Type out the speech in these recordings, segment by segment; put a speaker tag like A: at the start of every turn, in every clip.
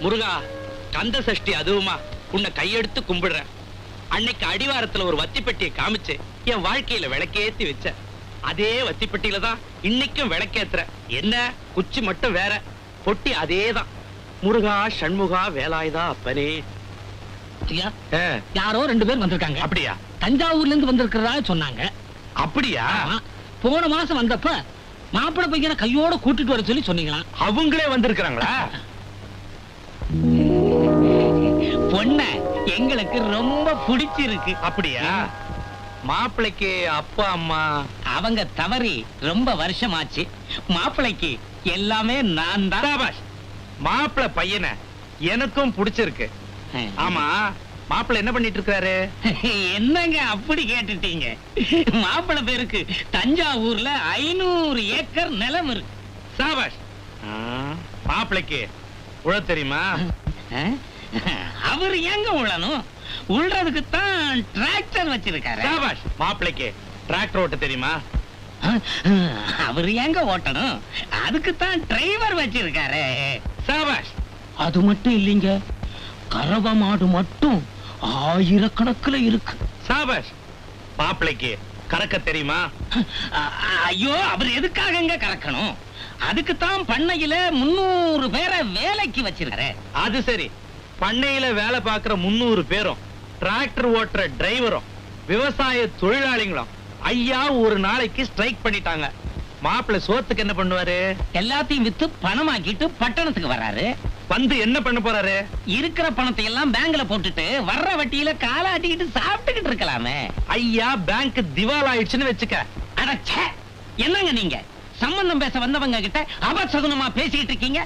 A: முருகா, கந்த சஷ்டி அதுவுமா உன்னை கையெடுத்து கும்பிடுறேன். அன்னைக்கு அடிவாரத்துல ஒரு வத்திப்பெட்டியை காமிச்சு என் வாழ்க்கையில விளக்கேத்தி வச்ச. அதே வத்திப்பெட்டியில தான் இன்னைக்கும் விளக்கேத்துற. என்ன குச்சி மட்டும் வேற, பொட்டி அதேதான். முருகா சண்முகா வேலாயுதா அப்பனே.
B: யாரோ 2 பேர் வந்திருக்காங்க.
A: அப்படியா?
B: தஞ்சாவூர்ல இருந்து வந்திருக்கிறதா சொன்னாங்க.
A: அப்படியா?
B: போன மாசம் வந்தப்ப மாப்பிள பையனை கையோட கூட்டிட்டு வர சொல்லி சொன்னீங்களா?
A: அவங்களே வந்திருக்கிறாங்களா?
B: பொண்ண எங்களுக்கு ரொம்ப பிடிச்சிருக்கு.
A: அப்படியா? மாப்பிளைக்கு அப்பா அம்மா
B: அவங்க தவறி ரொம்ப வருஷமாச்சு. மாப்பிளைக்கு எல்லாமே நான் தான்.
A: மாப்பிளை பையனை எனக்கும் பிடிச்சிருக்கு. ஆமா, மாப்பிளை என்ன பண்ணிட்டு இருக்காரு?
B: என்னங்க அப்படி கேட்டுட்டீங்க? மாப்பிளை பேருக்கு தஞ்சாவூர்ல 500 ஏக்கர் நிலம் இருக்கு.
A: சாபாஷ். மாப்பிளைக்கு உழ தெரியுமா?
B: அவர் எங்க உழணும்? உள்றதுக்கு தான் டிராக்டர் வச்சிருக்காரு.
A: சாபாஷ். மாப்பிளைக்கு டிராக்டர் ஓட்ட தெரியுமா?
B: அவர் எங்க ஓட்டணும்? அதுக்கு தான் டிரைவர் வச்சிருக்காரு.
A: சாபாஷ்.
B: அது மட்டும் இல்லைங்க, கறவை மாடு மட்டும் 1000கணக்கில் இருக்கு.
A: சாபாஷ். மாப்பிளைக்கு கறக்க தெரியுமா?
B: ஐயோ, அவர் எதுக்காகங்க கறக்கணும்? அதுக்கு தான் பண்ணையில 300 பேரை வேலைக்கு வச்சிருக்காரு.
A: அது சரி, பண்ணையில வேலை பார்க்கிற 300 பேரும் டிராக்டர் ஓட்டுற டிரைவரும் விவசாய தொழிலாளிகளும் ஐயா ஒரு நாளைக்கு ஸ்ட்ரைக் பண்ணிட்டாங்க. மாப்பிள்ளை சோத்துக்கு என்ன பண்ணுவாரு?
B: எல்லாத்தையும் வித்து பணமாக்கிட்டு பட்டணத்துக்கு வர்றாரு.
A: வந்து என்ன பண்ண போறாரு?
B: இருக்கிற பணத்தை எல்லாம் பேங்க்ல போட்டுட்டு வர்ற வட்டியில காலாட்டிக்கிட்டு சாப்பிட்டுக்கிட்டு இருக்கலாமே.
A: ஐயா பேங்க் திவால் ஆயிடுச்சுன்னு வச்சுக்க.
B: அடச்சே, என்னங்க நீங்க சம்பந்தம் பேச வந்தவங்க கிட்ட அபசகுனமா பேசிக்கிட்டு இருக்கீங்க?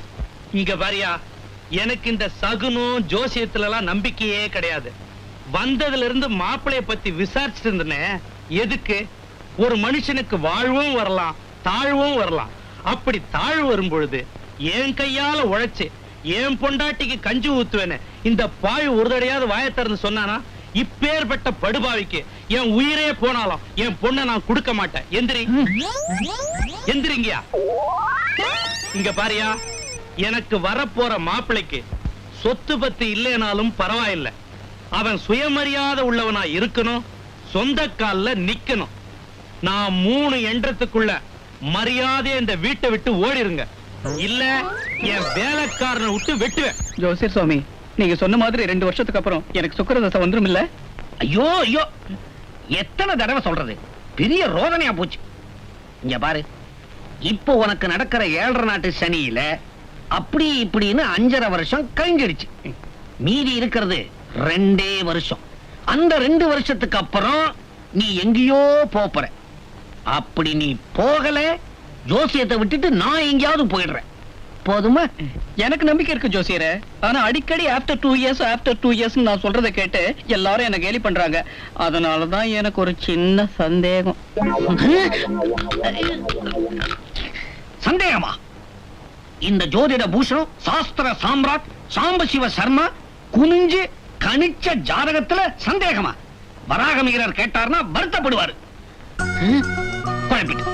A: இங்க பாரியா, எனக்கு இந்த சகுனம் ஜோசியத்துல எல்லாம் நம்பிக்கையே கிடையாது. வந்ததுல இருந்து மாப்பிளைய பத்தி விசாரிச்சுட்டு இருந்தேன். எதுக்கு? ஒரு மனுஷனுக்கு வாழ்வும் வரலாம், தாழ்வும் வரலாம். அப்படி தாழ்வு வரும் பொழுது என் கையால உழைச்சு என் பொண்டாட்டிக்கு கஞ்சி ஊத்துவேன்னு இந்த பாய் ஒரு தடையாவது வாயை திறந்து சொன்னானா, இப்பேற்பட்ட படுபாவிக்கு என் உயிரே போனாலும் என் பொண்ணை நான் கொடுக்க மாட்டேன். எந்திரி, எந்திரிங்கயா. இங்க பாரியா, எனக்கு வரப்போற மாப்பிளைக்கு சொத்து பத்தி இல்லைனாலும் பரவாயில்லை. அவன் சுயமரியாதை உள்ளவனா இருக்கணும், சொந்த கால்ல நிக்கணும். நான் 3 எண்ணத்துக்குள்ள மரியாதையை இந்த வீட்டை விட்டு ஓடிருங்க, இல்ல என் வேலைக்காரனை விட்டு வெட்டுவேன்.
C: ஜோசியர் சுவாமி, நீங்க சொன்ன மாதிரி 2 வருஷத்துக்கு அப்புறம் எனக்கு சுக்கிரதசை வந்துரும் இல்ல?
B: ஐயோ ஐயோ, எத்தனை தடவை சொல்றது? பெரிய ரோதனையா போச்சு. இங்க பாரு, இப்போ உனக்கு நடக்கிற 7.5 நாட்டு சனியில அப்படி இப்படின்னு 5.5 வருஷம் கழிஞ்சிடுச்சு. மீதி இருக்கிறது 2 வருஷம். அந்த 2 வருஷத்துக்கு அப்புறம் நீ எங்கேயோ போற. அப்படி நீ போகல, ஜோசியத்தை விட்டுட்டு நான் எங்கேயாவது போயிடுறேன். போதுமா?
C: எனக்கு நம்பிக்கை இருக்கு ஜோசியரே. ஆனா அடிக்கடி ஆஃப்டர் 2 இயர்ஸ் நான் சொல்றதை கேட்டு எல்லாரும் என்ன கேலி பண்றாங்க. அதனாலதான் எனக்கு ஒரு சின்ன சந்தேகம்.
B: சந்தேகமா? இந்த ஜோதிட பூஷணம் சாஸ்திர சாம்ராட் சாம்பசிவ சர்மா குனிஞ்சு கணிச்ச ஜாதகத்துல சந்தேகமா? வராகமிகரர் கேட்டார்னா வருத்தப்படுவாரு. குழப்பிட்டு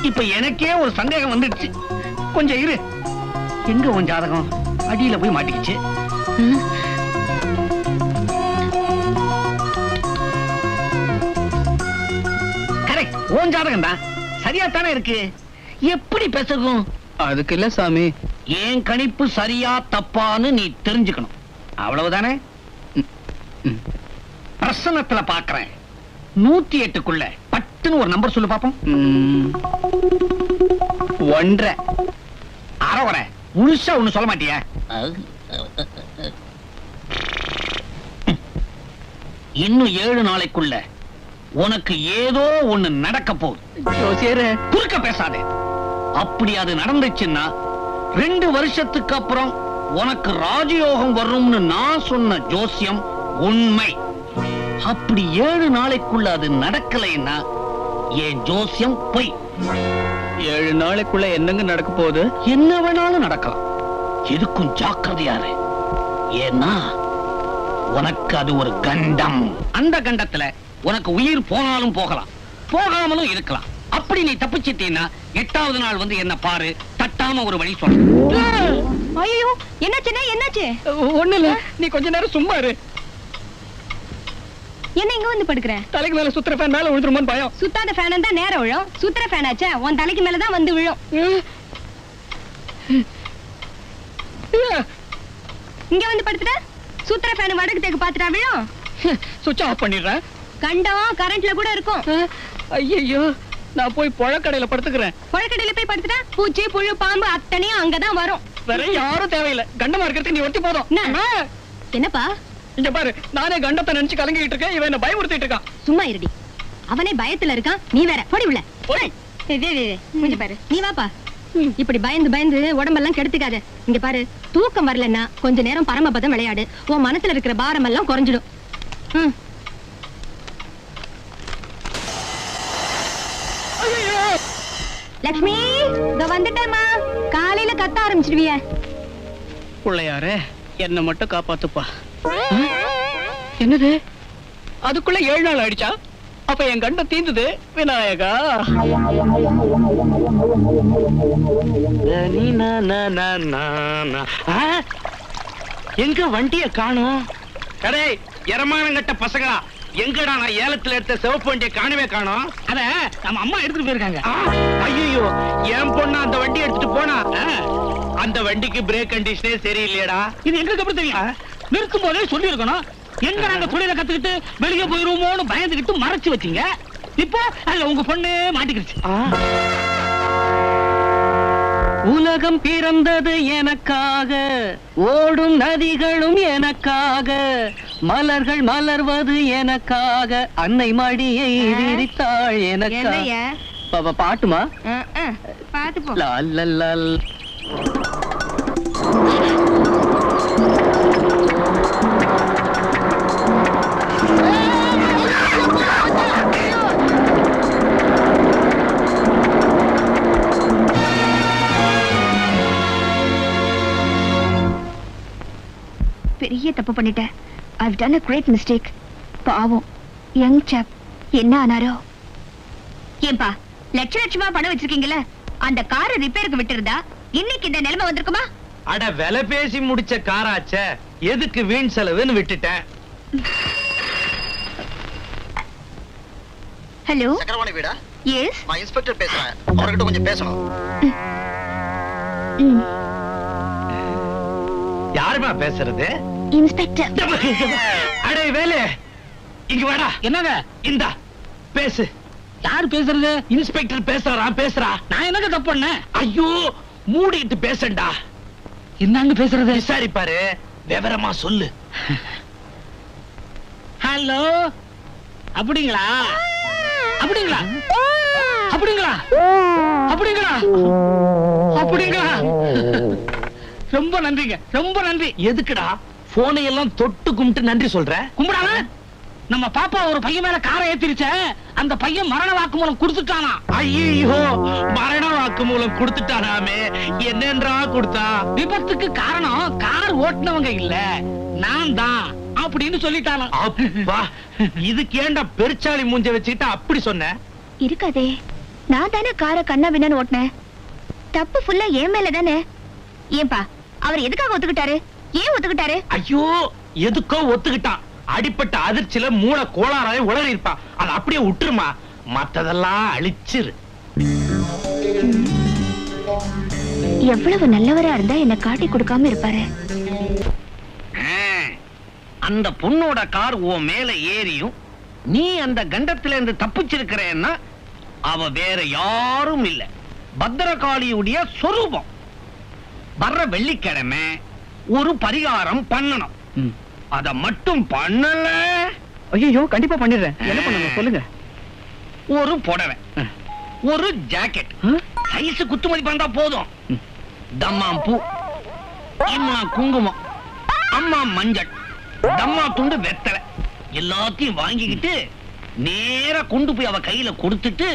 B: இப்ப எனக்கே ஒரு சந்தேகம் வந்துடுச்சு. கொஞ்சம் இரு. எங்க உன் ஜாதகம்? அடியில போய் மாட்டிக்கிச்சு. கரெக்ட், உன் ஜாதகம் தான். சரியா தானே இருக்கு. எப்படி பேசுறோம்?
C: அதுக்கு இல்ல சாமி,
B: ஏன் கணிப்பு சரியா தப்பான்னு நீ தெரிஞ்சுக்கணும், அவ்வளவுதானே? பிரசனத்துல பாக்குறேன். 108க்குள்ள பட்டுன்னு ஒரு நம்பர் சொல்லு பாப்போம்.
C: 1.5.
B: அரை முழுசா ஒண்ணு சொல்ல மாட்டியா? இன்னும் 7 நாளைக்குள்ள உனக்கு ஏதோ ஒண்ணு நடக்க போகுது.
C: ஜோசியரே,
B: குறுக்க பேசாதே. அப்படி அது நடந்துச்சுன்னா 2 வருஷத்துக்கு அப்புறம் உனக்கு ராஜயோகம் வரும்னு நான் சொன்ன ஜோசியம் உண்மை. அப்படி 7 நாளைக்குள்ள அது நடக்கலைன்னா என் ஜோசியம் பொய்.
C: 7 நாளைக்குள்ள என்னங்க நடக்க போகுது?
B: என்ன வேணாலும் நடக்கலாம். எதுக்கும் ஜாக்கிரதையாரு. ஏன்னா உனக்கு அது ஒரு கண்டம். அந்த கண்டத்துல உனக்கு உயிர் போனாலும் போகலாம், போகாமலும் இருக்கலாம். அப்படி நீ தப்பிச்சிட்டீன்னா 8வது நாள் வந்து என்ன பாரு, தட்டாம ஒரு வழி சொல்ற.
D: ஐயோ என்னாச்சுண்ணே என்னாச்சு?
C: ஒண்ணு இல்ல, நீ கொஞ்ச நேரம் சும்மா இரு.
D: என்ன இங்க வந்து படுக்கிறேன்?
C: தலைக்கு மேல சுத்துற ஃபேன் மேல விழுந்துருமோன்னு பயம்.
D: சுத்தாத ஃபேன் தான் நேரம் விழும், சுத்துற ஃபேன் ஆச்சே உன் தலைக்கு மேலதான் வந்து விழும். இங்க வந்து படுத்துட்ட, சுத்துற ஃபேன் வடக்கு தேக்கு பாத்துட்டா விழும்.
C: சுவிட்ச் ஆஃப் பண்ணிடுறேன்.
D: கண்டம் கரண்ட்ல கூட இருக்கும்.
C: ஐயோ, நான் போய் பழக்கடையில படுத்துக்கிறேன்.
D: புழக்கடையில போய் படுத்துட்டா பூச்சி புழு பாம்பு அத்தனையும் அங்கதான் வரும்.
C: வேற யாரும் தேவையில்லை, கண்டமா இருக்கிறதுக்கு நீ ஒட்டி போதும்.
D: என்னப்பா?
C: இங்க பாரு, நானே கண்டத்தை நினைச்சு கலங்கிட்டு இருக்கேன், இவன் என்ன பயமுறுத்திட்டு இருக்கான்.
D: சும்மா இருடி, அவனே பயத்துல இருக்கான், நீ வேற போடி உள்ள. கொஞ்சம் பாரு, நீ வாப்பா. இப்படி பயந்து பயந்து உடம்பெல்லாம் கெடுத்துக்காத. இங்க பாரு, தூக்கம் வரலன்னா கொஞ்ச நேரம் பரமபதம் விளையாடு, உன் மனசுல இருக்கிற பாரம் எல்லாம் குறைஞ்சிடும். லக்ஷ்மி, இதோ வந்துட்டேம்மா. காலையில கத்த ஆரம்பிச்சிடுவிய.
C: பிள்ளையாரே, என்ன மட்டும் காப்பாத்துப்பா. என்னது, அதுக்குள்ள 7 நாள் ஆயிடுச்சா? அப்ப என் கண்டம் தீந்துது. விநாயகா,
A: எங்க வண்டிய காணோம்? கடை எரமானங்கட்ட பசங்களா, எங்கடா நான் ஏலத்துல எடுத்த சிவப்பு வண்டியை காணவே காணோம்.
B: அத நம்ம அம்மா எடுத்துட்டு போயிருக்காங்க.
A: ஐயோ, என் பொண்ணு அந்த வண்டி எடுத்துட்டு போனா. அந்த வண்டிக்கு பிரேக் கண்டிஷனே சரியில்லையடா.
B: இது எங்களுக்கு எப்படி தெரியும்? நிறுத்தும் போதே சொல்லி இருக்கணும். எங்க நாங்க தொழில கத்துக்கிட்டு வெளியே போயிருவோமோன்னு பயந்துகிட்டு மறைச்சு வச்சீங்க. இப்போ அதுல உங்க பொண்ணு மாட்டிக்கிடுச்சு.
C: உலகம் பிறந்தது எனக்காக, ஓடும் நதிகளும் எனக்காக, மலர்கள் மலர்வது எனக்காக, அன்னை மடியை விரித்தாள் எனக்காக. பாட்டுமா?
D: பாத்து போ.
C: லல்லல்லல்.
D: பெரிய தப்பு பண்ணிட்டேன். I've done a great mistake. பாவம் யங் சாப் என்ன ஆனாரோ. ஏன்பா, லட்சமா பணம் வச்சிருக்கீங்கல்ல, அந்த காரை ரிப்பேருக்கு விட்டுருந்தா இன்னைக்கு இந்த நிலைமை வந்திருக்குமா?
A: அட, விலை பேசி முடிச்ச காராச்ச, எதுக்கு வீண் செலவுன்னு விட்டுட்டேன்.
D: ஹலோ,
E: சக்கரவாணி வீடா?
D: எஸ்,
E: நான் இன்ஸ்பெக்டர் பேசுறேன், அவர்கிட்ட கொஞ்சம் பேசணும்.
A: யாருமா பேசுறது?
D: இன்ஸ்பெக்டர்.
A: அடே வேலு, இங்க வாடா.
B: என்னங்க?
A: இந்தா பேசு.
B: யாரு பேசுறது?
A: இன்ஸ்பெக்டர் பேசுறா. பேசுறா.
B: நான் என்னங்க தப்பு பண்ணேன்?
A: ஐயோ, மூடிட்டு பேசண்டா.
B: என்னங்க பேசுறது?
A: விசாரிப்பாரு, விவரமா சொல்லு.
B: ஹலோ, அப்படிங்களா? அப்படிங்களா? அப்படிங்களா? அப்படிங்களா? அப்படிங்களா? ரொம்ப நன்றிங்க, ரொம்ப நன்றி.
A: எதுக்குடா போனை எல்லாம் தொட்டு கும்பிட்டு நன்றி சொல்ற?
B: கும்பிடாம நம்ம பாப்பா ஒரு பையன் மேல காரை ஏத்திருச்ச, அந்த பையன் மரண வாக்குமூலம் கொடுத்துட்டானா.
A: ஐயோ, மரண வாக்குமூலம் கொடுத்துட்டானாமே. என்னன்றா கொடுத்தா?
B: விபத்துக்கு காரணம் கார் ஓட்டுனவங்க இல்ல, நான் தான் அப்படின்னு சொல்லிட்டானா.
A: அப்பா, இதுக்கு ஏண்டா பெருச்சாளி மூஞ்ச வச்சுக்கிட்டு அப்படி சொன்ன?
D: இருக்காதே, நான் தானே காரை கண்ணா பின்னான்னு ஓட்டினேன். தப்பு ஃபுல்லா என் மேல தானே. ஏன்பா, அவர் எதுக்காக ஒத்துக்கிட்டாரு? ஏன் ஒத்துக்கிட்டாரு?
A: ஐயோ, எதுக்கோ ஒத்துக்கிட்டான். அடிப்பட்ட அதிர்ச்சியில மூளை கோளாறாய் உளறி இருப்பான். அதை அப்படியே விட்டுருமா, மத்ததெல்லாம் அழிச்சிரு.
D: எவ்வளவு நல்லவரா இருந்தா என்ன காட்டி கொடுக்காம இருப்பாரு.
B: அந்த பொண்ணோட கார் உன் மேல ஏறியும் நீ அந்த கண்டத்துல இருந்து தப்பிச்சிருக்கிறேன்னா அவ வேற யாரும் இல்ல, பத்திரகாளியுடைய சொரூபம். வர்ற வெள்ளிக்கிழமை ஒரு பரிகாரம் பண்ணணும். அத மட்டும் பண்ணல.
C: ஐயோ, கண்டிப்பா பண்ணிடுறேன். என்ன பண்ணணும் சொல்லுங்க.
B: ஒரு புடவை, ஒரு ஜாக்கெட், சைஸ் குத்து மதிப்பா இருந்தா போதும். தம்மாம் பூ, இம்மா குங்குமம், அம்மா மஞ்சள், தம்மா துண்டு வெத்தலை எல்லாத்தையும் வாங்கிக்கிட்டு நேரா கொண்டு போய் அவ கையில கொடுத்துட்டு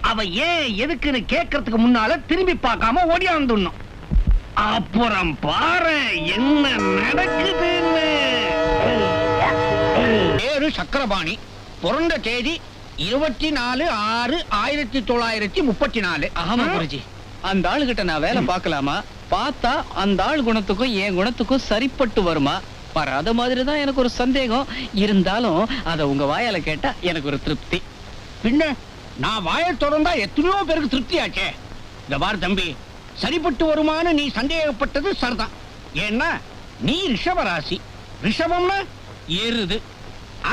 B: அவ ஏன் எதுக்குன்னு கேட்கறதுக்கு முன்னால திரும்பி பார்க்காம ஓடியாந்துடணும். அப்புறம் பாரு என்ன நடக்குதுன்னு. பேரு சக்கரபாணி, பிறந்த தேதி 24/6/1934.
C: ஆமா குருஜி, அந்த ஆளுகிட்ட நான் வேலை பார்க்கலாமா பார்த்தா அந்த ஆள் குணத்துக்கும் என் குணத்துக்கும் சரிப்பட்டு வருமா வராத மாதிரி தான் எனக்கு ஒரு சந்தேகம். இருந்தாலும் அத உங்க வாயால கேட்டா எனக்கு ஒரு திருப்தி.
B: பின்ன நான் வாயை திறந்தா எத்தனையோ பேருக்கு திருப்தி ஆச்சே. இந்த பார் தம்பி, சரிப்பட்டு வருமானு நீ சந்தேகப்பட்டது சரிதான். ஏன்னா நீ ரிஷப ராசி, ரிஷபம்னா ஏறுது.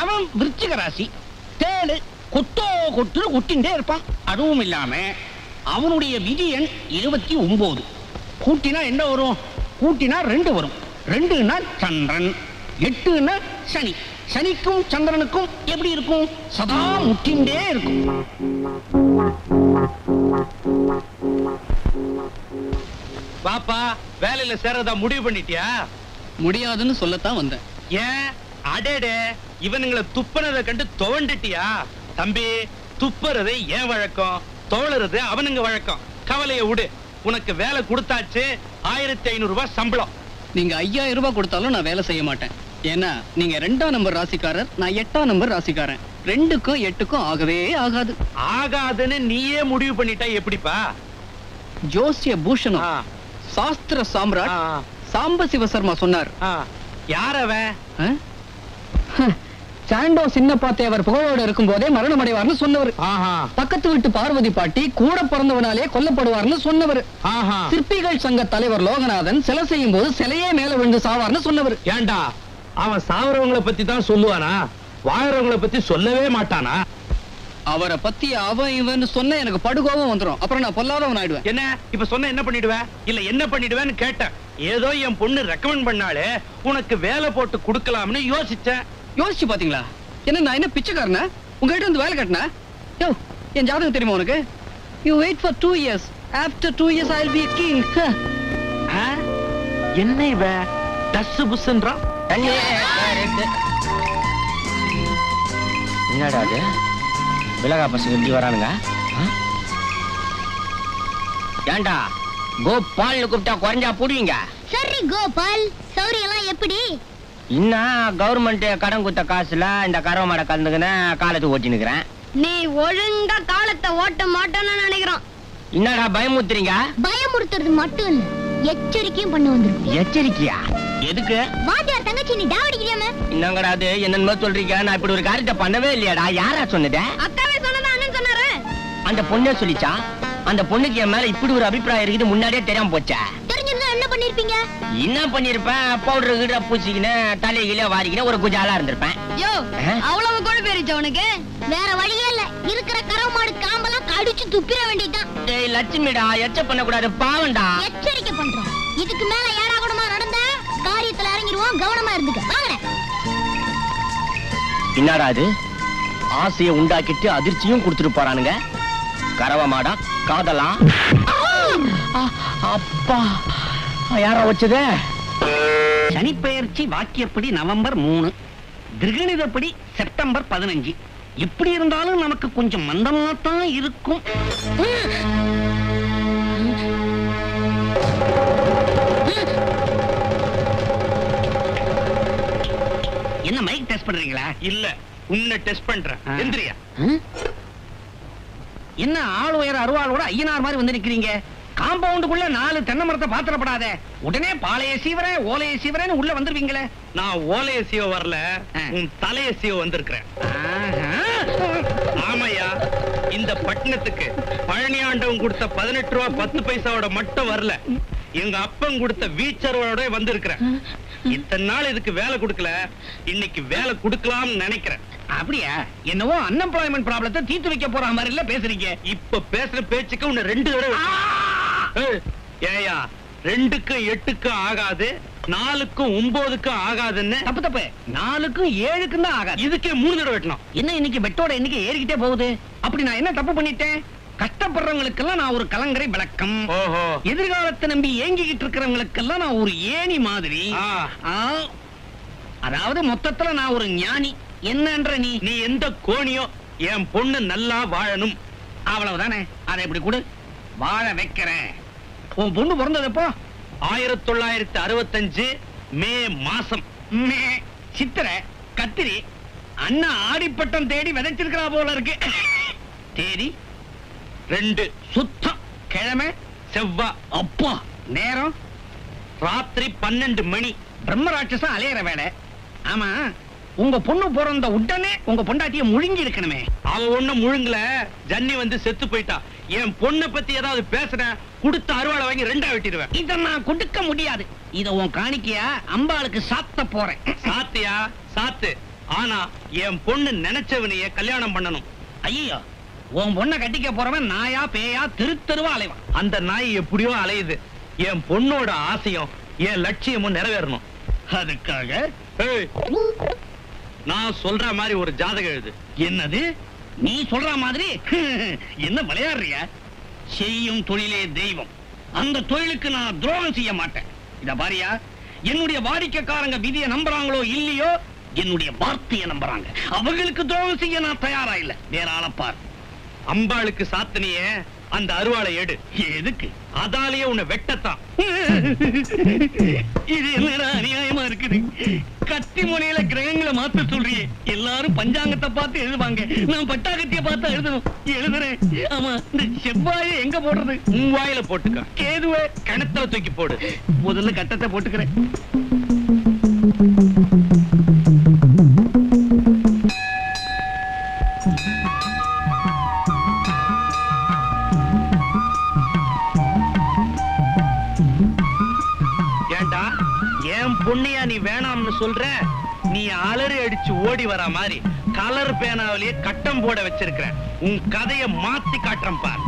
B: அவன் விருச்சிக ராசி, தேளு கொட்டோ கொட்டுன்னு கொட்டிண்டே இருப்பான். அதுவும் இல்லாம அவனுடைய விதி எண் 29. கூட்டினா என்ன வரும்? கூட்டினா 2 வரும். 2னா சந்திரன், 8னா சனி. சனிக்கும் சந்திரனுக்கும் எப்படி இருக்கும்? சதா முட்டிண்டே இருக்கும்.
A: பாப்பா, வேலையில சேரதா முடிவு பண்ணிட்டியா?
C: முடியாதுன்னு சொல்லத்தான் வந்தேன்.
A: ஏன்? அடேடே, இவனுங்களை துப்புனதை கண்டு துவண்டுட்டியா? தம்பி, துப்புறது ஏன் வழக்கம், தோளுறது அவனுங்க வழக்கம். கவலைய விடு, உனக்கு வேலை கொடுத்தாச்சு. 1500 ரூபாய் சம்பளம்.
C: நீங்க 5000 ரூபாய் கொடுத்தாலும் நான் வேலை செய்ய மாட்டேன். ஏன்னா நீங்க 2ஆம் நம்பர் ராசிக்காரர், நான் 8ஆம் நம்பர் ராசிக்காரன். 2க்கும் 8க்கும் ஆகவே ஆகாது.
A: ஆகாதுன்னு நீயே முடிவு பண்ணிட்டா எப்படிப்பா?
C: ஜோசிய பூஷணம்,
A: ஆ,
C: சாஸ்திர சாம்ராட்
A: ஆ,
C: சாம்ப சிவசர்மா சொன்னார்.
A: ஆ. யார் அவன்?
C: ஆ? சாண்டோ சின்னப்பா தேவர் புகழோடு இருக்கும் போதே மரணம் அடைவார்னு சொன்னவர்.
A: ஆஹா,
C: பக்கத்து வீட்டு பார்வதி பாட்டி கூட பிறந்தவனாலே கொல்லப்படுவார்னு சொன்னவர்.
A: ஆஹா.
C: சிற்பிகள் சங்க தலைவர் லோகநாதன் சிலை செய்யும் போது சிலையே மேல விழுந்து சாவார்னு சொன்னவர்.
A: ஏண்டா, அவன் சாவரவங்களை பத்தி தான் சொல்லுவானா? வாழறவங்களை பத்தி சொல்லவே மாட்டானா?
C: அவரை பத்தி அவன் இவன் சொன்ன எனக்கு படுகோபம் வந்துரும். அப்புறம் நான் பொல்லாதவன் ஆயிடுவேன்.
A: என்ன இப்ப சொன்ன என்ன பண்ணிடுவ? இல்ல என்ன பண்ணிடுவேன்னு கேட்டேன். ஏதோ என் பொண்ணு ரெக்கமெண்ட் பண்ணாலே உனக்கு வேலை போட்டு கொடுக்கலாம்னு யோசிச்சேன்.
C: யோசிச்சு பாத்தீங்களா? என்ன நான் என்ன பிச்சைக்காரனா? உங்ககிட்ட இருந்து வேலை கட்டினா? யோ, என் ஜாதகம் தெரியுமா உனக்கு? You wait for 2 years. After 2 years I'll be a king.
A: என்ன இவ டஸ் புஸ்ன்றான்?
B: என்னடா அது? விலகா பசங்க எப்படி வரானுங்க? ஏண்டா கோபால்னு கூப்பிட்டா குறைஞ்சா போடுவீங்க?
D: சரி கோபால், சௌரியெல்லாம் எப்படி?
B: இன்னும் கவர்மெண்ட் கடன் கொடுத்த காசுல இந்த கறவை மாடை கலந்துக்கின காலத்துக்கு ஓட்டினுக்கிறேன்.
D: நீ ஒழுங்கா காலத்தை ஓட்ட மாட்டேன்னு நினைக்கிறோம்.
B: என்னடா பயமுறுத்துறீங்க?
D: பயமுறுத்துறது மட்டும் இல்ல, எச்சரிக்கையும் பண்ண வந்திருக்கும்.
B: எச்சரிக்கையா? எதுக்கு?
D: வாத்தியார் தங்கச்சி நீ டாவடிக்கிறியாம?
B: என்னங்கடா அது? என்னன்னு சொல்றீங்க? நான் இப்படி ஒரு காரியத்தை பண்ணவே இல்லையாடா. யாரா சொன்னது?
D: அக்காவே சொன்னதா அண்ணன் சொன்னாரு.
B: அந்த பொண்ணே சொல்லிச்சா? அந்த பொண்ணுக்கு என் மேல இப்படி ஒரு அபிப்பிராயம் இருக்குது முன்னாடியே தெரியாம போச்சா?
D: தெரிஞ்சிருந்தா என்ன பண்ணிருப்பீங்க?
B: என்ன பண்ணிருப்பேன்? பவுடர் கீழ பூச்சிக்கின தலையில வாரிக்கின ஒரு குஜாலா இருந்திருப்பேன்.
D: யோ, அவ்வளவு கூட பேரிச்ச உனக்கு? வேற வழியே இல்ல, இருக்கிற கறவை மாடு காம்பெல்லாம் கடிச்சு துப்பிட வேண்டியதுதான்.
B: டேய் லட்சுமிடா, எச்ச பண்ண கூடாது, பாவம்டா.
D: எச்சரிக்கை பண்றோம். இதுக்கு மேல ஏடா கூடமா நடந்தா காரியத்துல இறங்கிடுவோம். கவனமா இருந்துக்க. வாங்கடா.
B: என்னடா அது? ஆசையை உண்டாக்கிட்டு அதிர்ச்சியும் கொடுத்துட்டு போறானுங்க. கறவை மாடா காதலா? அப்பா, யாரா வச்சது? சனிப்பெயர்ச்சி வாக்கியப்படி நவம்பர் 3, கிரகணிதப்படி செப்டம்பர் 15. எப்படி இருந்தாலும் நமக்கு கொஞ்சம் மந்தமாத்தான் இருக்கும். என்ன மைக் டெஸ்ட் பண்றீங்களா?
A: இல்ல, உன்னை டெஸ்ட் பண்றேன். எந்திரியா.
B: என்ன ஆள் உயர அருவாளோட ஐயனார் மாதிரி வந்து நிக்கிறீங்க? காம்பவுண்டுக்குள்ள 4 தென்னை மரத்தை பாத்திரப்படாத. உடனே பாளைய சீவரன் ஓலைய சீவரன் உள்ள வந்துருவீங்களே.
A: நான் ஓலைய சீவ வரல, உன் தலைய சீவ வந்திருக்கிறேன். ஆமையா, இந்த பட்டணத்துக்கு பழனி ஆண்டவன் கொடுத்த 18 ரூபா 10 பைசாவோட மட்டும் வரல, எங்க அப்பன் கொடுத்த வீச்சரோட வந்திருக்கிறேன். இத்தனை நாள் இதுக்கு வேலை கொடுக்கல, இன்னைக்கு வேலை கொடுக்கலாம்னு நினைக்கிறேன்.
B: அப்படியா? என்னவோ அன்எம்ப்ளாய்மெண்ட் ப்ராப்ளத்தை தீர்த்து வைக்க போற மாதிரி இல்ல பேசுறீங்க.
A: இப்ப பேசுற பேச்சுக்கு உன்னை 2 தடவை ஏயா 2க்கும் 8க்கும் ஆகாது, 4க்கும் 9க்கும் ஆகாதுன்னு.
B: தப்பு தப்பு, 4க்கும் 7க்கும் தான் ஆகாது.
A: இதுக்கே 3 தடவை வெட்டணும்.
B: என்ன இன்னைக்கு பெட்டோட எண்ணிக்கை ஏறிக்கிட்டே போகுது? அப்படி நான் என்ன தப்பு பண்ணிட்டேன்? கஷ்டப்படுறவங்களுக்கெல்லாம் நான் ஒரு கலங்கரை விளக்கம்.
A: ஓஹோ.
B: எதிர்காலத்தை நம்பி ஏங்கிக்கிட்டு இருக்கிறவங்களுக்கெல்லாம் நான் ஒரு ஏணி மாதிரி. அதாவது மொத்தத்துல நான் ஒரு ஞானி. என்னன்ற நீ?
A: நீ எந்த கோணியோ, என் பொண்ணு நல்லா வாழணும்,
B: அவ்வளவுதானே. அதை எப்படி கொடு, வாழ வைக்கிறேன். உன் பொண்ணு பிறந்தது எப்போ?
A: 1965 மே மாசம்.
B: மே, சித்திரை, கத்திரி. அண்ணா ஆடிப்பட்டம் தேடி விதைச்சிருக்கிறா போல இருக்கு. தேதி
A: 2
B: சுத்தம். கிழமை
A: செவ்வா.
B: அப்பா, நேரம்
A: ராத்திரி 12 மணி.
B: பிரம்மராட்சசம் அலையிற வேலை. ஆமா, உங்க பொண்ணு பிறந்த உடனே உங்க பொண்டாட்டிய முழுங்கி இருக்கணுமே.
A: அவ ஒண்ணும் முழுங்கல, ஜன்னி வந்து செத்து போயிட்டா. என் பொண்ணை பத்தி ஏதாவது பேசுறேன், கொடுத்த அருவாளை வாங்கி 2ஆ வெட்டிடுவேன்.
B: இத நான் கொடுக்க முடியாது. இத உன் காணிக்கையா அம்பாளுக்கு சாத்த போறேன்.
A: சாத்தியா சாத்து. ஆனா என் பொண்ணு நினைச்சவனைய கல்யாணம் பண்ணணும்.
B: ஐயோ, உன் பொண்ணை கட்டிக்க போறவன் நாயா பேயா தெருவா அலைவான்.
A: அந்த நாய் எப்படியோ அலையுது. என் பொண்ணோட ஆசையும் என் லட்சியமும் நிறைவேறணும்.
B: அதுக்காக
A: ஏய், நான் சொல்ற மாதிரி ஒரு ஜாதகம் எழுது.
B: என்னது? நீ சொல்ற மாதிரி என்ன விளையாடுறியா? செய்யும் தொழிலே தெய்வம். அந்த தொழிலுக்கு நான் துரோகம் செய்ய மாட்டேன். இத பாரியா, என்னுடைய வாடிக்கைக்காரங்க விதியை நம்புறாங்களோ இல்லையோ, என்னுடைய வார்த்தையை நம்புறாங்க. அவங்களுக்கு துரோகம் செய்ய நான் தயாரா இல்ல. வேற ஆளப்பார்.
A: அம்பாளுக்கு சாத்தனியே அந்த அருவாளை எடு.
B: எதுக்கு?
A: அதாலேயே உன்னை வெட்டத்தான்.
B: இது என்னடா அநியாயமா இருக்குது? கத்தி முனையில கிரகங்களை மாத்த சொல்றியே. எல்லாரும் பஞ்சாங்கத்தை பார்த்து எழுதுவாங்க, நான் பட்டாகத்திய பார்த்து எழுதுறேன். ஆமா, இந்த செவ்வாயை எங்க போடுறது?
A: உன் வாயில போட்டுக்க.
B: கேதுவே
A: கிணத்துல தூக்கி போடு.
B: முதல்ல கட்டத்தை போட்டுக்கிறேன்.
A: ஏண்டா என் பொண்ணையா நீ வேணாம்னு சொல்ற? நீ அலறி அடிச்சு ஓடி வர மாதிரி கலர் பேனாவிலேயே கட்டம் போட வச்சிருக்கிற. உன் கதைய மாத்தி காட்டுறேன் பார்.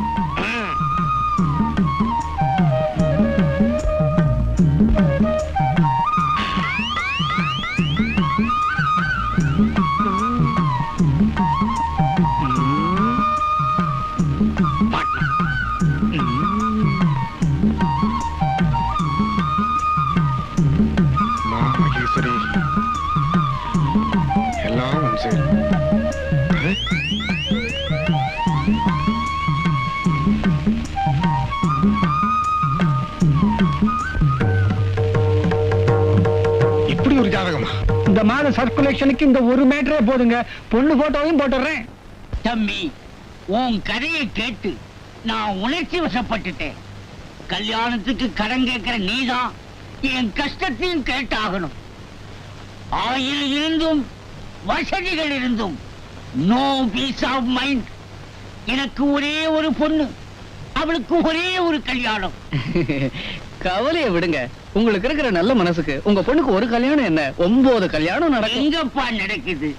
F: மகேஸ்வரி, எல்லாம் உன் செயல். இப்படி ஒரு ஜாதகமா?
C: இந்த மாத சர்க்குலேஷனுக்கு இந்த ஒரு மேட்டரே போதுங்க. பொண்ணு போட்டோவையும் போட்டுறேன்.
B: தம்பி, உன் கதையை கேட்டு நான் உணர்ச்சி வசப்பட்டுட்டேன். கல்யாணத்துக்கு கடன் கேட்கிற நீதான் என் கஷ்டத்தையும் கேட்டாகணும். ஆயில் இருந்தும் வசதிகள் இருந்தும் நோ பீஸ் ஆஃப் மைண்ட். எனக்கு ஒரே ஒரு பொண்ணு, அவளுக்கு ஒரே ஒரு கல்யாணம்.
C: கவலையை விடுங்க. உங்களுக்கு இருக்கிற நல்ல மனசுக்கு உங்க பொண்ணுக்கு ஒரு கல்யாணம் என்ன, 9 கல்யாணம் நடக்கும்.
B: எங்கப்பா நடக்குது?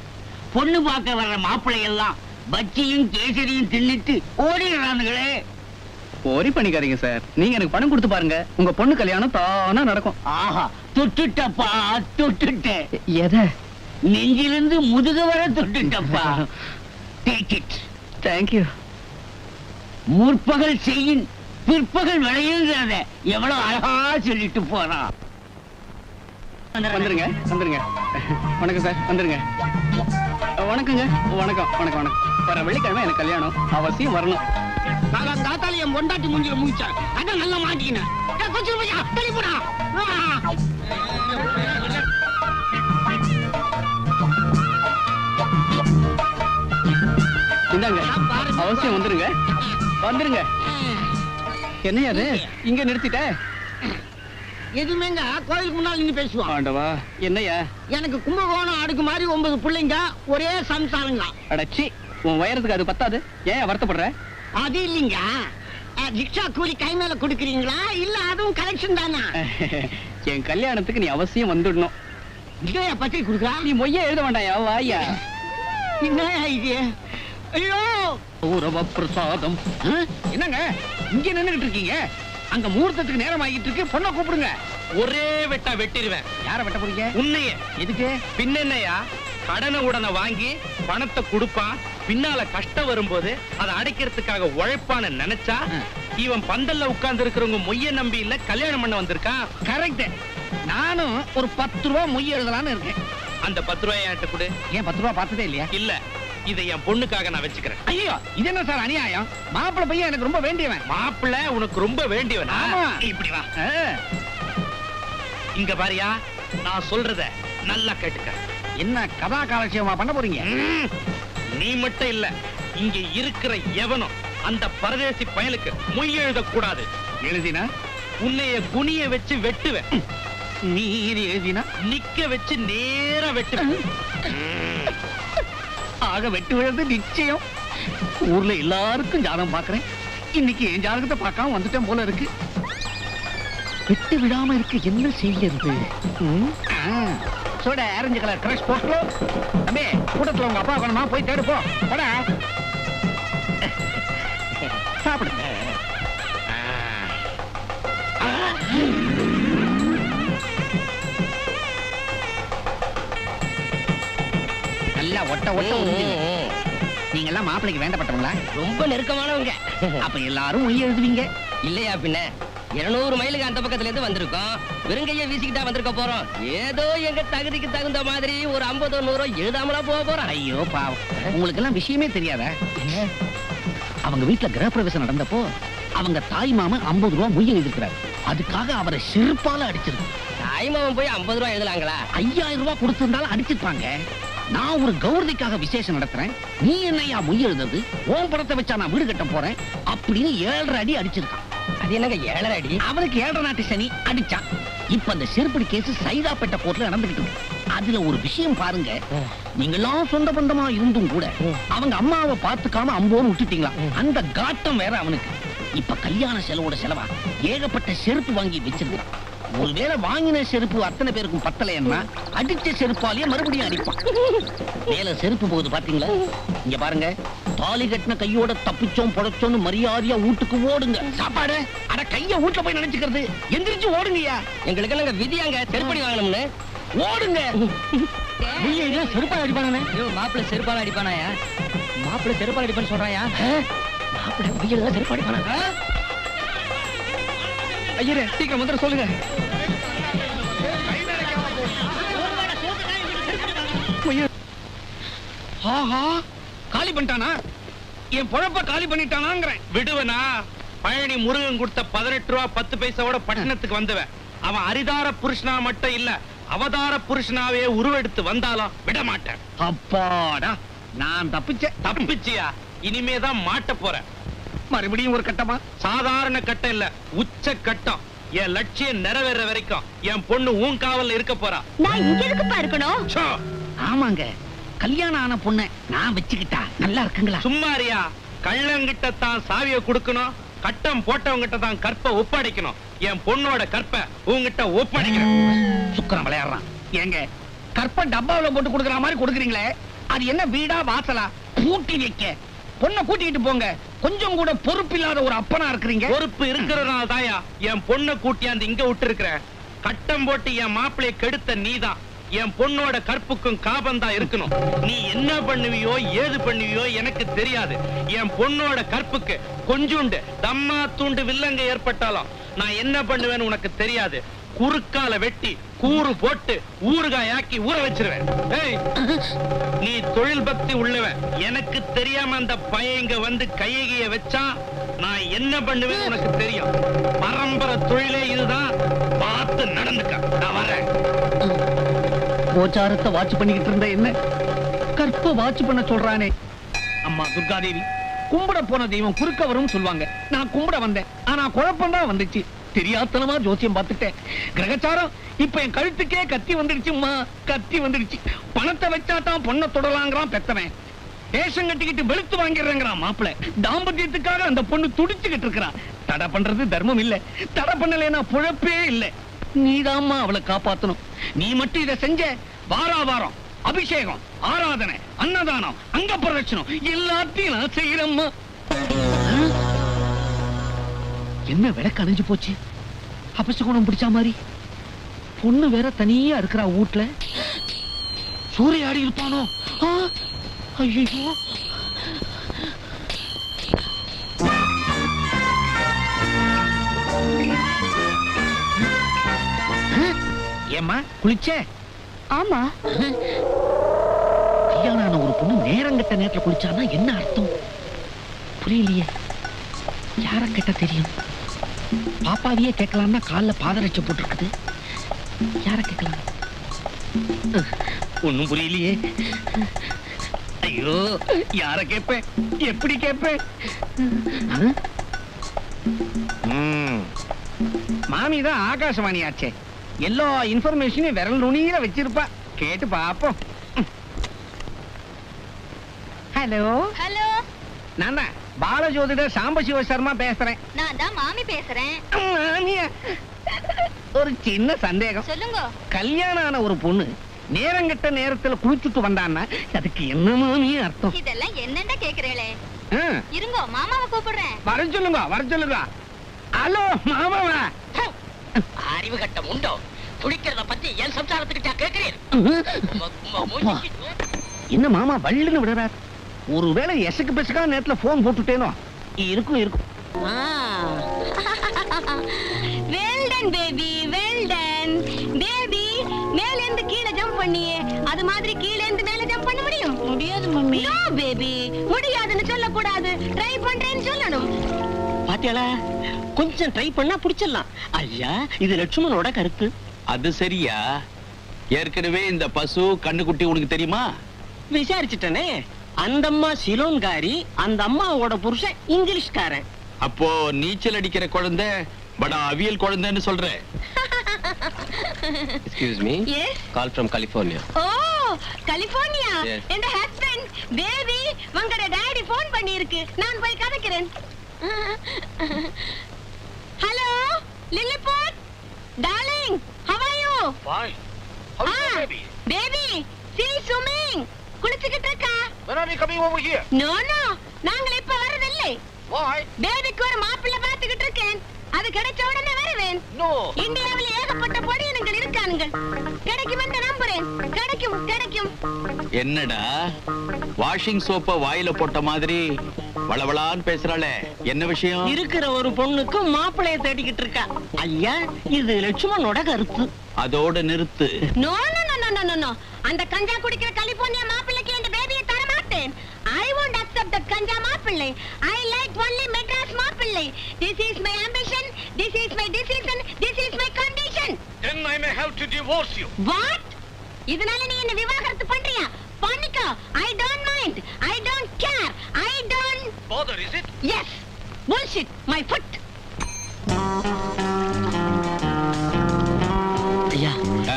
B: பொண்ணு பார்க்க வர்ற மாப்பிள்ளை எல்லாம் பச்சியும் கேசரியும் தின்னுட்டு ஓடிடுறானுங்களே.
C: போரி பண்ணிக்காதீங்க சார். நீங்க எனக்கு பணம் கொடுத்து பாருங்க, உங்க பொண்ணு கல்யாணம் தானா நடக்கும்.
B: ஆஹா, தொட்டுட்டப்பா, தொட்டுட்டேன்.
C: எதை?
B: நெஞ்சிலிருந்து முதுகு வர தொட்டுட்டப்பா. Take it.
C: தேங்க்யூ.
B: முற்பகல் செய்யின் பிற்பகல் விளையுங்கிறத எவ்வளவு அழகா சொல்லிட்டு போறான்.
C: வந்துருங்க வந்துருங்க. வணக்கம் சார், வந்துருங்க. வணக்கங்க. வணக்கம் வணக்கம் வணக்கம். வர வெள்ளிக்கிழமை எனக்கு கல்யாணம், அவசியம் வரணும்.
B: நான் தாத்தால என் பொண்டாட்டி மூஞ்சில முடிச்சேன். அதான் நல்லா மாட்டிக்கினேன். கொஞ்சம் தள்ளி போடா.
C: இந்தாங்க, அவசியம் வந்துருங்க. வந்துருங்க. என்னையா அது இங்க நிறுத்திட்ட?
B: எதுவுமேங்க கோயிலுக்கு முன்னால் நின்னு பேசுவான்.
C: ஆண்டவா, என்னையா?
B: எனக்கு கும்பகோணம் அடுக்கு மாதிரி 9 பிள்ளைங்க, ஒரே சம்சாரங்க.
C: அடச்சி, உன் வயரத்துக்கு அது பத்தாது. ஏன் வருத்தப்படுற?
B: அது இல்லைங்க, ரிக்ஷா கூலி கை மேல கொடுக்குறீங்களா இல்ல அதுவும் கலெக்ஷன் தானா?
C: என் கல்யாணத்துக்கு நீ அவசியம் வந்துடணும்.
B: இல்லையா பத்திரிக்கை கொடுக்குறா?
C: நீ மொய்ய எழுத வேண்டாயா, வாயா.
B: என்ன இது? ஐயோ,
C: கௌரவ பிரசாதம்.
B: என்னங்க இங்க நின்னுகிட்டு இருக்கீங்க? அங்க முகூர்த்தத்துக்கு நேரம் ஆகிட்டு இருக்கு. பொண்ணை கூப்பிடுங்க.
A: ஒரே வெட்டா வெட்டிடுவேன்.
B: யார வெட்ட போறீங்க?
A: உன்னையே.
B: எதுக்கு?
A: பின்னென்னையா, கடனை உடனே வாங்கி பணத்தை கொடுப்பான், பின்னால கஷ்டம் வரும்போது அதை அடைக்கிறதுக்காக உழைப்பான்னு நினைச்சா இவன் பந்தல்ல உட்கார்ந்து இருக்கிறவங்க மொய்ய நம்பி இல்ல கல்யாணம் பண்ண வந்திருக்கான்.
B: கரெக்ட். நானும் ஒரு 10 ரூபாய் மொய் எழுதலான்னு இருக்கேன்.
A: அந்த 10 ரூபாய் என்கிட்ட கொடு.
B: ஏன் 10 ரூபாய் பார்த்ததே இல்லையா?
A: இல்ல, இதை என் பொண்ணுக்காக நான் வச்சுக்கிறேன்.
B: ஐயோ, இது என்ன சார் அநியாயம்? மாப்பிள்ளை பையன் எனக்கு ரொம்ப வேண்டியவன்.
A: மாப்பிள்ளை உனக்கு ரொம்ப வேண்டியவனா?
B: ஆமா.
A: இப்படி வா. இங்க பாரியா, நான் சொல்றத நல்லா கேட்டுக்க.
B: என்ன கதா காலட்சேபமா பண்ண போறீங்க?
A: நீ மட்டும் இல்ல, இங்க இருக்கிற எவனும் அந்த பரதேசி பயலுக்கு மொய் எழுத கூடாது.
B: எழுதினா
A: உன்னைய குனிய வச்சு வெட்டுவேன்.
B: நீர் எழுதினா
A: நிக்க வச்சு நேரா வெட்டுவேன்.
B: ஆக வெட்டு விழுந்து நிச்சயம். ஊர்ல எல்லாருக்கும் ஜாதகம் பாக்குறேன், இன்னைக்கு என் ஜாதகத்தை பார்க்காம வந்துட்டேன் போல இருக்கு. வெட்டு விடாம இருக்க என்ன செய்யறது? சோட ஆரஞ்சு கலர் கிரஷ் போட்டு தம்பி, கூட்டத்துல உங்க அப்பா வேணுமா? போய் தேடு போ. போடா சாப்பிடு. நல்லா ஒட்ட ஒட்ட உறிஞ்சுங்க. நீங்க எல்லாம் மாப்பிளைக்கு வேண்டப்பட்டவங்களா?
C: ரொம்ப நெருக்கமானவங்க.
B: அப்ப எல்லாரும் மொய் எழுதுவீங்க
C: இல்லையா பின்ன? 200 மைலுக்கு அந்த பக்கத்துல இருந்து வந்திருக்கோம். வெறுங்கைய வீசிக்கிட்டா வந்திருக்க போறோம். ஏதோ எங்க தகுதிக்கு தகுந்த மாதிரி ஒரு 50 100 எழுதாமலா போக போறோம்.
B: ஐயோ பாவம், உங்களுக்கு எல்லாம் விஷயமே தெரியாதா? அவங்க வீட்டுல கிரகப்பிரவேசம் நடந்தப்போ அவங்க தாய் மாமன் 50 ரூபாய் மொய் எழுதிருக்கிறார். அதுக்காக அவரை செருப்பால அடிச்சிருக்கு.
C: தாய்மாவன் போய் 50 ரூபாய் எழுதலாங்களா?
B: 5000 ரூபாய் கொடுத்திருந்தாலும் அடிச்சிருப்பாங்க. நான் ஒரு கௌரதிக்காக விசேஷம் நடத்துறேன், நீ என்னையா மொய் எழுதுறது? உன் படத்தை வச்சா நான் வீடு கட்ட போறேன் அப்படின்னு 7.5 அடி அடிச்சிருக்கான்.
C: அது என்னங்க 7.5 அடி?
B: அவனுக்கு 7.5 நாட்டு சனி அடிச்சான். இப்ப அந்த செருப்படி கேஸ் சைதாப்பேட்டை கோர்ட்ல நடந்துகிட்டு இருக்கு. அதுல ஒரு விஷயம் பாருங்க, நீங்களாம் சொந்த பந்தமா இருந்தும் கூட அவங்க அம்மாவை பார்த்துக்காம அம்போன்னு விட்டுட்டீங்களா? அந்த காட்டம் வேற அவனுக்கு. இப்ப கல்யாண செலவோட செலவா ஏகப்பட்ட செருப்பு வாங்கி வச்சிருக்கான். ஒருவேளை வாங்கின செருப்பு அத்தனை பேருக்கும் பத்தலைன்னா அடிச்ச செருப்பாலேயே மறுபடியும் அடிப்பான். மேல செருப்பு போகுது பாத்தீங்களா? இங்க பாருங்க, தாலி கட்டின கையோட தப்பிச்சோம் பொழைச்சோன்னு மரியாதையா வீட்டுக்கு ஓடுங்க. சாப்பாடு அட கைய வீட்டுல போய் நினைச்சுக்கிறது, எந்திரிச்சு ஓடுங்கய்யா.
C: எங்களுக்கு நாங்க விதியாங்க செருப்படி வாங்கணும்னு.
B: ஓடுங்க. செருப்பால் அடிப்பானே.
C: மாப்பிள்ள செருப்பால அடிப்பானாயா? மாப்பிள்ள செருப்பால அடிப்பான்னு சொல்றாயா? மாப்பிள்ள உயிர் செருப்பு அடிப்பானா?
B: ஐயரே சீக்கிரம் வந்துட சொல்லுங்க. ஆஹா, காலி பண்ணிட்டானா? என் பொழப்ப காலி பண்ணிட்டானாங்கிறேன்.
A: விடுவனா? பழனி முருகன் கொடுத்த 18 ரூபா 10 பைசாவோட பட்டணத்துக்கு வந்தவன். அவன் அரிதார புருஷனா மட்டும் இல்ல, அவதார புருஷனாவே உருவெடுத்து வந்தாலும் விட மாட்டேன்.
B: அப்பாடா, நான் தப்பிச்சேன்.
A: தப்பிச்சியா? இனிமேதான் மாட்ட போறேன்.
B: மறுபடியும் ஒரு கட்டமா?
A: சாதாரண கட்டம் இல்ல, உச்ச கட்டம். என் லட்சியம் நிறைவேற வரைக்கும் என் பொண்ணு உன் காவல்ல இருக்க போறா.
D: நான் இங்க எதுக்குப்பா இருக்கணும்?
A: சோ,
B: ஆமாங்க, கல்யாணம் ஆன பொண்ணை நான் வச்சுக்கிட்டா நல்லா இருக்குங்களா?
A: சும்மாரியா? கள்ளங்கிட்ட தான் சாவியை கொடுக்கணும், கட்டம் போட்டவங்கிட்ட தான் கற்பை ஒப்படைக்கணும். என் பொண்ணோட கற்பை உங்ககிட்ட ஒப்படைக்கிறேன்.
B: சுக்கரம் விளையாடுறான். ஏங்க, கற்ப டப்பாவுல போட்டு கொடுக்கற மாதிரி கொடுக்குறீங்களே, அது என்ன வீடா வாசலா? பூட்டி வைக்க பொண்ணை கூட்டிட்டு போங்க. கொஞ்சம் கூட பொறுப்பு இல்லாத ஒரு அப்பனா இருக்கிறீங்க.
A: பொறுப்பு இருக்கிறதுனால தாயா என் பொண்ணை கூட்டியாந்து இங்க விட்டு இருக்கிறேன். கட்டம் போட்டு என் மாப்பிளைய கெடுத்த நீதான். என் பொண்ணோட கற்புக்கும் காபந்தா இருக்கணும். நீ என்ன பண்ணுவியோ ஏது பண்ணுவியோ எனக்கு தெரியாது. என் பொண்ணோட கற்புக்கு கொஞ்சுண்டு தம்மா தூண்டு வில்லங்க ஏற்பட்டாலும் நான் என்ன பண்ணுவேன்னு உனக்கு தெரியாது. குறுக்கால வெட்டி கூறு போட்டு ஊறுகாயாக்கி ஊற வச்சிருவேன். ஏய், நீ தொழில் பக்தி உள்ளவன். எனக்கு தெரியாம அந்த பையன் இங்க வந்து கையகிய வச்சா நான் என்ன பண்ணுவேன்னு உனக்கு தெரியும். பரம்பரை தொழிலே இதுதான். பார்த்து நடந்துக்க. நான் வரேன்.
B: கோச்சாரத்தை வாட்ச் பண்ணிக்கிட்டு இருந்த என்ன கற்ப வாட்ச் பண்ண சொல்றானே. அம்மா துர்காதேவி, கும்பிட போன தெய்வம் குறுக்க வரும் சொல்லுவாங்க. நான் கும்பிட வந்தேன், ஆனா குழப்பம் தான் வந்துச்சு. தெரியாத்தனமா ஜோசியம் பார்த்துட்டேன். கிரகச்சாரம் இப்ப என் கழுத்துக்கே கத்தி வந்துடுச்சும்மா, கத்தி வந்துடுச்சு. பணத்தை வச்சா தான் பொண்ணை தொடலாங்கிறான் பெத்தவன். வேஷம் கட்டிக்கிட்டு வெளுத்து வாங்கிடுறேங்கிறான் மாப்பிள்ள. தாம்பத்தியத்துக்காக அந்த பொண்ணு துடிச்சுக்கிட்டு இருக்கிறான். தடை பண்றது தர்மம் இல்ல, தடை பண்ணலைன்னா பொழப்பே இல்ல. நீதாம்மா அவளை காப்பாத்தணும். நீ மட்டும் இதை செஞ்ச, வாராவாரம் அபிஷேகம், ஆராதனை, அன்னதானம், அங்க பிரதட்சணம் எல்லாத்தையும் நான் செய்யறேம்மா. என்ன விளக்கு அணைஞ்சு போச்சு? அபசகுணம் பிடிச்ச மாதிரி. பொண்ணு வேற தனியா இருக்கிறா வீட்டுல. சூறையாடி இருப்பானோ? ஐயோ, ஏம்மா குளிச்சே?
D: ஆமா.
B: கல்யாணம் ஆன ஒரு பொண்ணு நேரங்கட்ட நேரத்துல குளிச்சான்னா என்ன அர்த்தம் புரியலையே. யார கேட்டா தெரியும்? பாப்பாவையே கேட்கலாம்னா கால்ல பாதரட்சை போட்டுருக்குது. யார கேட்கலாம்? ஒண்ணும் புரியலையே. ஐயோ, யார கேட்பேன், எப்படி கேட்பேன்? மாமி தான் ஆகாசவாணி ஆச்சே, எல்லா இன்ஃபர்மேஷனையும் விரல் நுனியில வச்சிருப்பா. கேட்டு பாப்போம். ஹலோ,
D: ஹலோ,
B: நான் தான் பாலஜோதிடர் சாம்பசிவ சர்மா பேசுறேன்.
D: நான் தான் மாமி பேசுறேன்.
B: மாமியா, ஒரு சின்ன சந்தேகம்.
D: சொல்லுங்க.
B: கல்யாணம் ஆன ஒரு பொண்ணு நேரங்கெட்ட நேரத்துல குளிச்சுட்டு வந்தான்னா அதுக்கு என்ன மாமி அர்த்தம்?
D: இதெல்லாம் என்னென்ன கேக்குறீங்களே?
B: ஆ,
D: இருங்கோ, மாமாவை கூப்பிடுறேன்.
B: வர சொல்லுங்க, வர சொல்லுங்க. ஹலோ மாமாவா?
G: அறிவு கட்டம் உண்டோ? குடிக்கிறத பத்தி என் சம்சாரத்துக்கிட்ட கேட்கிறேன்.
B: என்ன மாமா வள்ளுன்னு விடுறார்? ஒருவேளை எசக்கு பெசக்கான நேரத்துல போன் போட்டுட்டேனோ? இருக்கும் இருக்கும்.
D: Well done baby, well done baby. மேல இருந்து கீழே ஜம்ப் பண்ணியே, அது மாதிரி கீழே இருந்து மேல ஜம்ப் பண்ண முடியும்? முடியாது மம்மி. நோ பேபி, முடியாதுன்னு சொல்லக்கூடாது, ட்ரை பண்றேன்னு சொல்லணும்.
G: பாத்தியாளா, கொஞ்சம் ட்ரை பண்ணா பிடிச்சிடலாம். ஐயா, இது லட்சுமணோட கருத்து.
A: அது சரியா? ஏற்கனவே இந்த பசு கண்ணுக்குட்டி உனக்கு தெரியுமா?
G: விசாரிச்சுட்டனே. அந்த அம்மா சிலோன்காரி, அந்த அம்மாவோட புருஷன் இங்கிலீஷ்காரன்.
A: அப்போ நீச்சல் அடிக்கிற குழந்தை படா அவியல் குழந்தைன்னு சொல்ற?
H: Excuse me.
D: Yes.
H: Call from California.
D: Oh, California.
H: Yes.
D: And the husband, baby, உங்களோட டாடி ஃபோன் பண்ணி இருக்கு. நான் போய் கதைக்கிறேன். Hello, Lilliput. Darling, how are you?
A: Fine. How's your baby?
D: Baby, see swimming. குளிச்சுக்கிட்டு இருக்கா?
A: When are you coming over here?
D: No, no. நாங்கள் இப்ப வரதில்லை.
A: Why?
D: பேபிக்கு ஒரு மாப்பிள்ளை பார்த்துக்கிட்டு இருக்கேன். அது கிடைச்ச உடனே வருவேன்.
A: No.
D: இந்தியாவில் ஏகப்பட்ட பொடியனங்கள் இருக்கானுங்கள். கிடைக்கும் என்று நம்புறேன். கிடைக்கும், கிடைக்கும்.
A: என்னடா வாஷிங் சோப்ப வாயில போட்ட மாதிரி வளவளான்னு பேசுறாளே, என்ன விஷயம்?
G: இருக்கிற ஒரு பொண்ணுக்கு மாப்பிளைய தேடிக்கிட்டு இருக்கா. ஐயா, இது லட்சுமணோட கருத்து.
A: அதோட நிறுத்து.
D: No no no no no no. அந்த கஞ்சா குடிக்கிற கலிபோர்னியா மாப்பிள்ளைக்கு இந்த பேபியை தர மாட்டேன். I won't accept that கஞ்சா மாப்பிள்ளை. I like only Madras மாப்பிள்ளை. This is my ambition. This is my decision. This is my condition.
A: Then I may have to divorce you.
D: What? இதனால நீ என்ன விவாகரத்து பண்றியா? பண்ணிக்கோ. I don't mind. I don't care. I don't.
A: Bother, is it?
D: Yes. Bullshit. My foot.
G: ஐயா,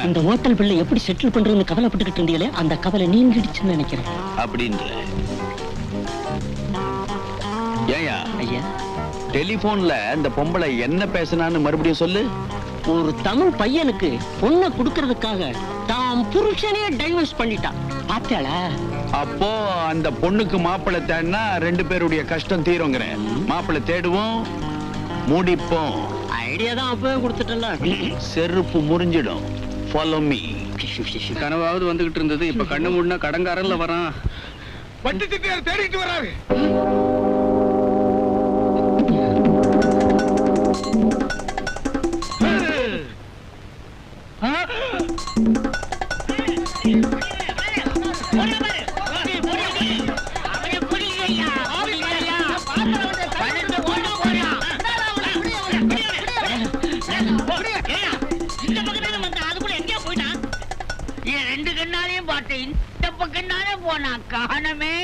G: இந்த hotel பிள்ளை எப்படி செட்டில் பண்றதுன்னு கவலைப்பட்டுக்கிட்டு இருந்தீங்களே, அந்த கவலை நீங்கிடுச்சுன்னு நினைக்கிறேன்.
A: அப்படின்ற ஏயா
G: ஐயா,
A: டெலிபோன்ல இந்த பொம்பளை என்ன பேசினான்னு மறுபடியும் சொல்லு.
G: ஒரு தமிழ் பையனுக்கு பொண்ணை கொடுக்கறதுக்காக தாம் புருஷனே டைவர்ஸ் பண்ணிட்டான். பாத்தியாளா?
A: அப்போ அந்த பொண்ணுக்கு மாப்பிள்ளை தேடினா 2 பேருடைய கஷ்டம் தீருங்கிற. மாப்பிள்ளை தேடுவோம், முடிப்போம்.
G: ஐடியா தான் அப்பவே கொடுத்துட்டல.
A: செருப்பு முறிஞ்சிடும். Follow me.
C: கனவாவது வந்துகிட்டு இருந்தது, இப்ப கண்ணு மூடினா கடங்காரல்ல வரான்.
F: வண்டி திட்டியார் தேடிட்டு வராரு.
G: காணமே,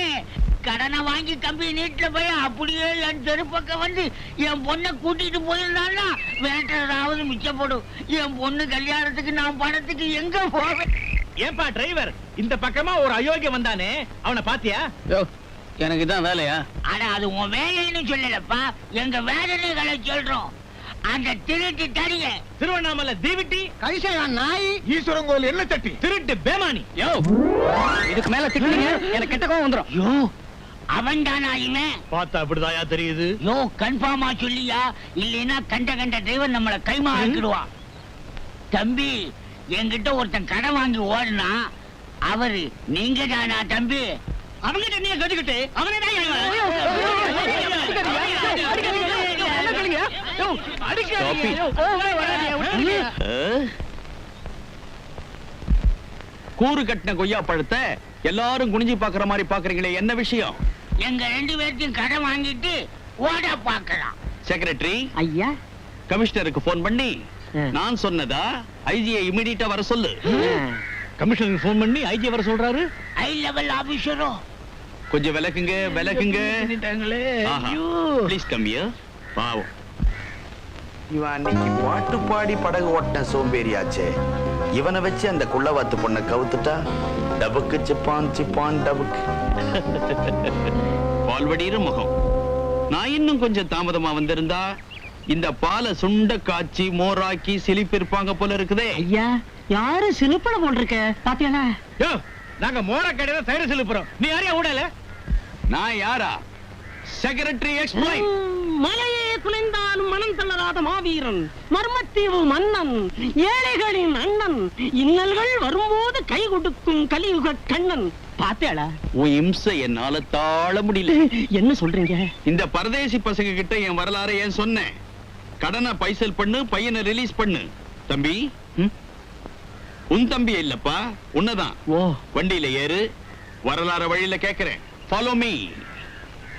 G: கடனை வாங்கி கம்பி நீட்டுல போய் அப்படியே என் தெருப்பக்கம் வந்து என் பொண்ணை கூட்டிட்டு போயிருந்தான்னா வேண்டதாவது மிச்சப்படும். என் பொண்ணு கல்யாணத்துக்கு நான் பணத்துக்கு எங்க போவேன்?
A: ஏன்பா டிரைவர், இந்த பக்கமா ஒரு அயோக்கியம் வந்தானே, அவனை பாத்தியா?
C: எனக்கு இதான் வேலையா?
G: ஆனா அது உன் வேலைன்னு சொல்லலப்பா, எங்க வேதனைகளை சொல்றோம். அந்த திருட்டு தடிய
A: திருவண்ணாமலை தீவிட்டி,
B: கைசையான் நாய்,
F: ஈஸ்வரன் கோயில் என்ன சட்டி,
A: திருட்டு பேமானி.
C: யோ, இதுக்கு மேல திட்டுனீங்க எனக்கு கெட்ட கோவம் வந்துரும்.
G: யோ, அவன் தானா இவன்?
A: பார்த்தா அப்படிதாயா தெரியுது.
G: யோ, கன்ஃபார்மா சொல்லியா, இல்லைன்னா கண்ட டிரைவர் நம்மளை கைமா ஆக்கிடுவான். தம்பி, என்கிட்ட ஒருத்தன் கடன் வாங்கி ஓடுனா அவரு நீங்க தானா தம்பி?
A: அவங்கிட்ட நீ கட்டுக்கிட்டு அவனே கூறு கட்டின கொய்யா பழத்தை எல்லாரும் குனிஞ்சு பாக்குற மாதிரி பாக்குறீங்களே, என்ன விஷயம்?
G: எங்க 2 பேர்த்தையும் கடன் வாங்கிட்டு ஓட பாக்கலாம்.
A: செக்ரட்டரி
G: ஐயா,
A: கமிஷனருக்கு போன் பண்ணி நான் சொன்னதா ஐஜியை இமிடியேட்டா வர சொல்லு. கமிஷனருக்கு போன் பண்ணி ஐஜி வர சொல்றாரு.
G: ஹை லெவல் ஆபீசரோ?
A: கொஞ்சம் விலக்குங்க விலக்குங்க. Please come here. பாவம்.
H: இவன் அன்னைக்கு பாட்டு பாடி படகு ஓட்டின சோம்பேறியாச்சே. இவனை வச்சு அந்த குள்ளவாத்து பொண்ணை கவுத்துட்டா டபுக்கு சிப்பான் சிப்பான் டபுக்கு.
A: பால்வடிகிற முகம். நான் இன்னும் கொஞ்சம் தாமதமா வந்திருந்தா இந்த பாலை சுண்ட காய்ச்சி மோராக்கி சிலிப்பிருப்பாங்க போல இருக்குதே.
G: ஐயா யாரு சிலுப்பட போட்டிருக்க பாத்தியாளா?
A: நாங்க மோர கடையில தயிர் சிலுப்புறோம். நீ யாரையா ஊடல? நான் யாரா? Secretary explain.
G: மலையே குலைந்தாலும் மனம் தளராத மாவீரன், மர்மத்தீவு மன்னன், ஏழைகளின் அண்ணன், இன்னல்கள் வரும்போது கை கொடுக்கும் கலியுக கண்ணன். பாத்தியாளா?
A: உன் இம்சை என்னால தாழ முடியல.
G: என்ன சொல்றீங்க?
A: இந்த பரதேசி பசங்க கிட்ட என் வரலாறு ஏன் சொன்னேன்? கடனை பைசல் பண்ணு, பையனை ரிலீஸ் பண்ணு. தம்பி, உன் தம்பி இல்லப்பா, உன்னதான்.
G: ஓ,
A: வண்டியில ஏறு, வரலாறு வழியில கேக்குறேன். Follow me.